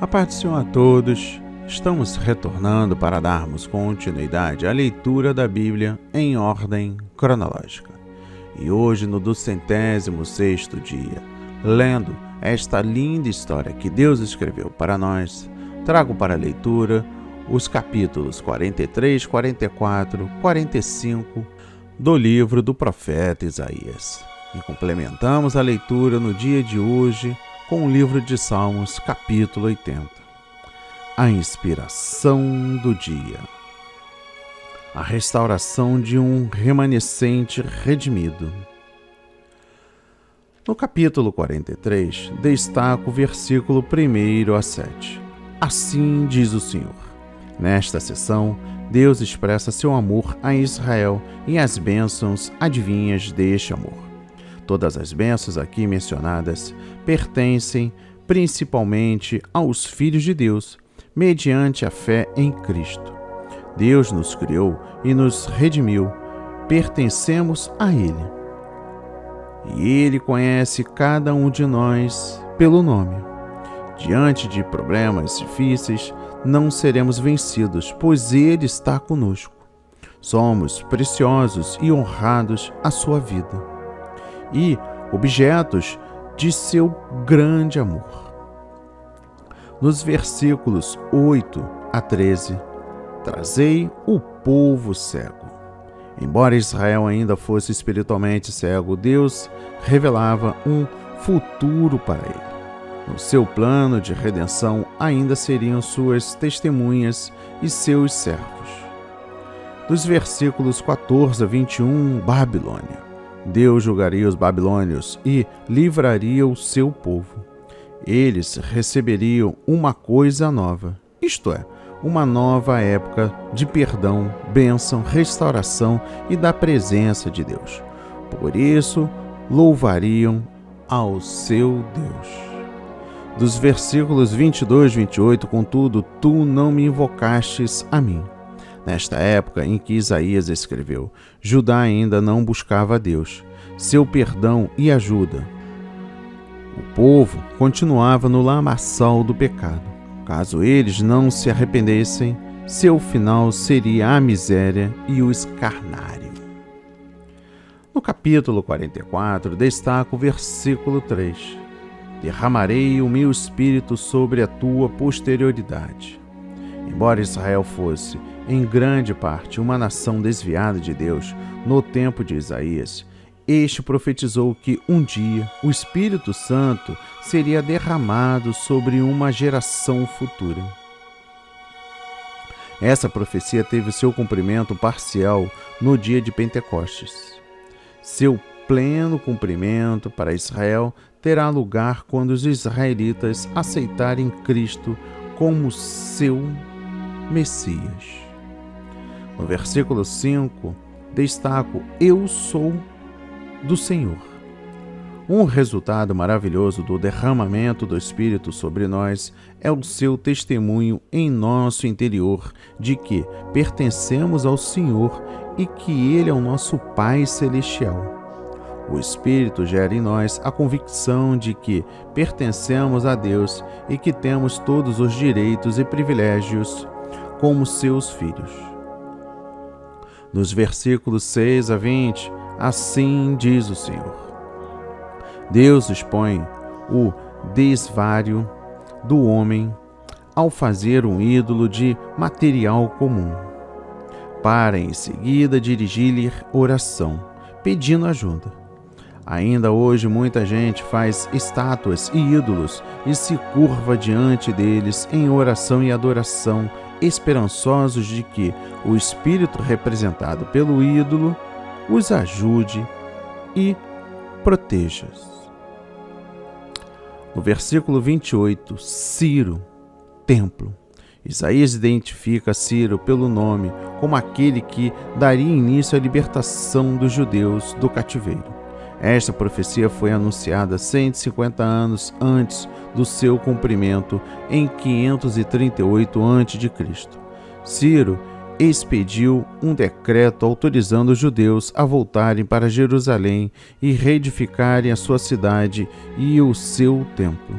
A paz do Senhor a todos. Estamos retornando para darmos continuidade à leitura da Bíblia em ordem cronológica. E hoje, no 206º dia, lendo esta linda história que Deus escreveu para nós, trago para a leitura os capítulos 43, 44, 45 do livro do profeta Isaías. E complementamos a leitura no dia de hoje com o livro de Salmos, capítulo 80. A inspiração do dia. A restauração de um remanescente redimido. No capítulo 43, destaco o versículo 1 a 7. Assim diz o Senhor. Nesta sessão, Deus expressa seu amor a Israel e as bênçãos adivinhas deste amor. Todas as bênçãos aqui mencionadas pertencem principalmente aos filhos de Deus, mediante a fé em Cristo. Deus nos criou e nos redimiu, pertencemos a Ele. E Ele conhece cada um de nós pelo nome. Diante de problemas difíceis, não seremos vencidos, pois Ele está conosco. Somos preciosos e honrados à sua vida e objetos de seu grande amor. Nos versículos 8 a 13, trazei o povo cego. Embora Israel ainda fosse espiritualmente cego, Deus revelava um futuro para ele. No seu plano de redenção ainda seriam suas testemunhas e seus servos. Dos versículos 14 a 21, Babilônia. Deus julgaria os babilônios e livraria o seu povo. Eles receberiam uma coisa nova, isto é, uma nova época de perdão, bênção, restauração e da presença de Deus. Por isso, louvariam ao seu Deus. Dos versículos 22 e 28, contudo, tu não me invocastes a mim. Nesta época em que Isaías escreveu, Judá ainda não buscava a Deus, seu perdão e ajuda. O povo continuava no lamaçal do pecado. Caso eles não se arrependessem, seu final seria a miséria e o escarnário. No capítulo 44, destaco o versículo 3. Derramarei o meu espírito sobre a tua posterioridade. Embora Israel fosse, em grande parte, uma nação desviada de Deus, no tempo de Isaías, este profetizou que um dia o Espírito Santo seria derramado sobre uma geração futura. Essa profecia teve seu cumprimento parcial no dia de Pentecostes. Seu pleno cumprimento para Israel terá lugar quando os israelitas aceitarem Cristo como seu Messias. No versículo 5, destaco: Eu sou do Senhor. Um resultado maravilhoso do derramamento do Espírito sobre nós é o seu testemunho em nosso interior de que pertencemos ao Senhor e que Ele é o nosso Pai Celestial. O Espírito gera em nós a convicção de que pertencemos a Deus e que temos todos os direitos e privilégios como seus filhos. Nos versículos 6 a 20, assim diz o Senhor. Deus expõe o desvário do homem ao fazer um ídolo de material comum, para em seguida dirigir-lhe oração, pedindo ajuda. Ainda hoje muita gente faz estátuas e ídolos e se curva diante deles em oração e adoração, esperançosos de que o espírito representado pelo ídolo os ajude e proteja. No versículo 28, Ciro, templo. Isaías identifica Ciro pelo nome como aquele que daria início à libertação dos judeus do cativeiro. Esta profecia foi anunciada 150 anos antes do seu cumprimento, em 538 a.C. Ciro expediu um decreto autorizando os judeus a voltarem para Jerusalém e reedificarem a sua cidade e o seu templo.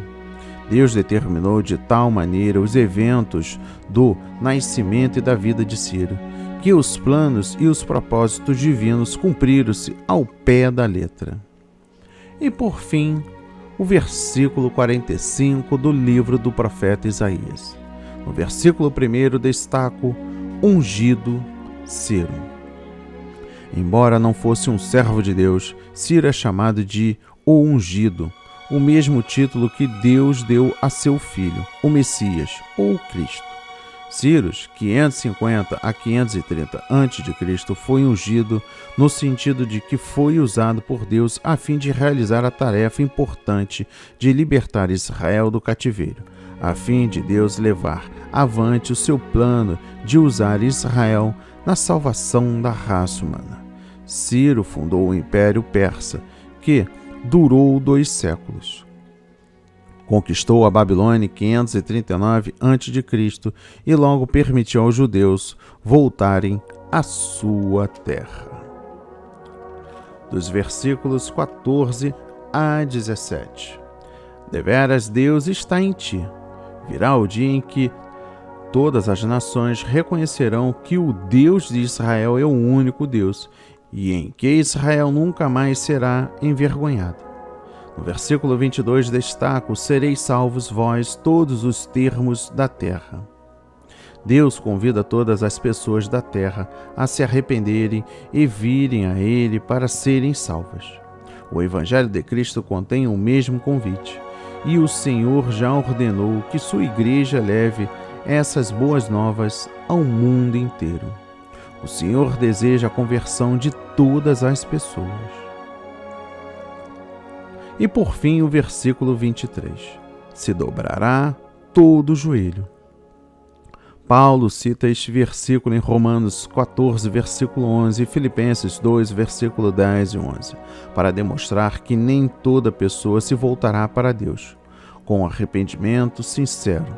Deus determinou de tal maneira os eventos do nascimento e da vida de Ciro, que os planos e os propósitos divinos cumpriram-se ao pé da letra. E por fim, o versículo 45 do livro do profeta Isaías. No versículo 1 destaco ungido Ciro. Embora não fosse um servo de Deus, Ciro é chamado de o ungido, o mesmo título que Deus deu a seu filho, o Messias ou Cristo. Ciro, 550 a 530 a.C., foi ungido no sentido de que foi usado por Deus a fim de realizar a tarefa importante de libertar Israel do cativeiro, a fim de Deus levar avante o seu plano de usar Israel na salvação da raça humana. Ciro fundou o Império Persa, que durou 2 séculos. Conquistou a Babilônia em 539 a.C. e logo permitiu aos judeus voltarem à sua terra. Dos versículos 14 a 17. Deveras Deus está em ti. Virá o dia em que todas as nações reconhecerão que o Deus de Israel é o único Deus e em que Israel nunca mais será envergonhado. No versículo 22 destaco: sereis salvos vós todos os termos da terra. Deus convida todas as pessoas da terra a se arrependerem e virem a Ele para serem salvas. O Evangelho de Cristo contém o mesmo convite, e o Senhor já ordenou que sua igreja leve essas boas novas ao mundo inteiro. O Senhor deseja a conversão de todas as pessoas. E por fim o versículo 23. Se dobrará todo o joelho. Paulo cita este versículo em Romanos 14, versículo 11 e Filipenses 2, versículo 10 e 11, para demonstrar que nem toda pessoa se voltará para Deus, com arrependimento sincero,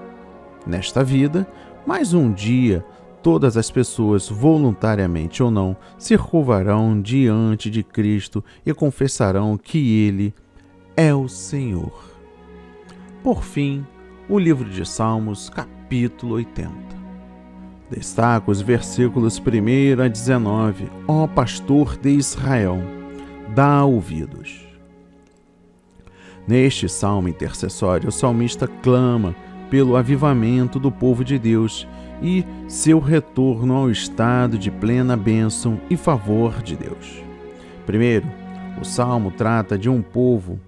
nesta vida, mas um dia todas as pessoas, voluntariamente ou não, se curvarão diante de Cristo e confessarão que Ele é o Senhor. Por fim, o livro de Salmos, capítulo 80. Destaca os versículos 1 a 19. Ó pastor de Israel, dá ouvidos. Neste salmo intercessório, o salmista clama pelo avivamento do povo de Deus e seu retorno ao estado de plena bênção e favor de Deus. Primeiro, o salmo trata de um povo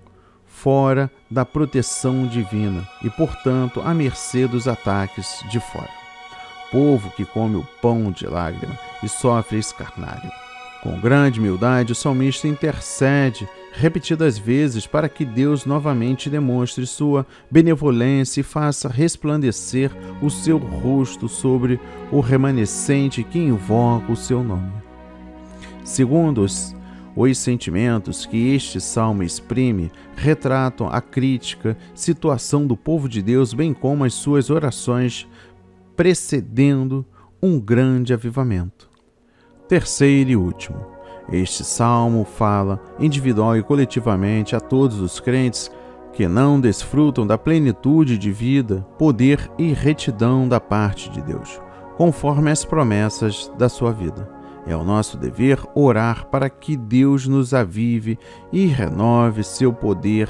fora da proteção divina e, portanto, à mercê dos ataques de fora. Povo que come o pão de lágrima e sofre escárnio. Com grande humildade, o salmista intercede repetidas vezes para que Deus novamente demonstre sua benevolência e faça resplandecer o seu rosto sobre o remanescente que invoca o seu nome. Segundo os sentimentos que este salmo exprime, retratam a crítica situação do povo de Deus, bem como as suas orações precedendo um grande avivamento. Terceiro e último, este salmo fala individual e coletivamente a todos os crentes que não desfrutam da plenitude de vida, poder e retidão da parte de Deus, conforme as promessas da sua vida. É o nosso dever orar para que Deus nos avive e renove seu poder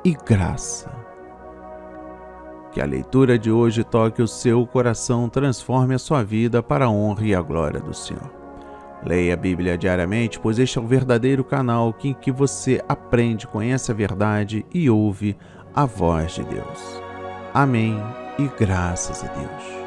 e graça. Que a leitura de hoje toque o seu coração, transforme a sua vida para a honra e a glória do Senhor. Leia a Bíblia diariamente, pois este é o verdadeiro canal em que você aprende, conhece a verdade e ouve a voz de Deus. Amém e graças a Deus.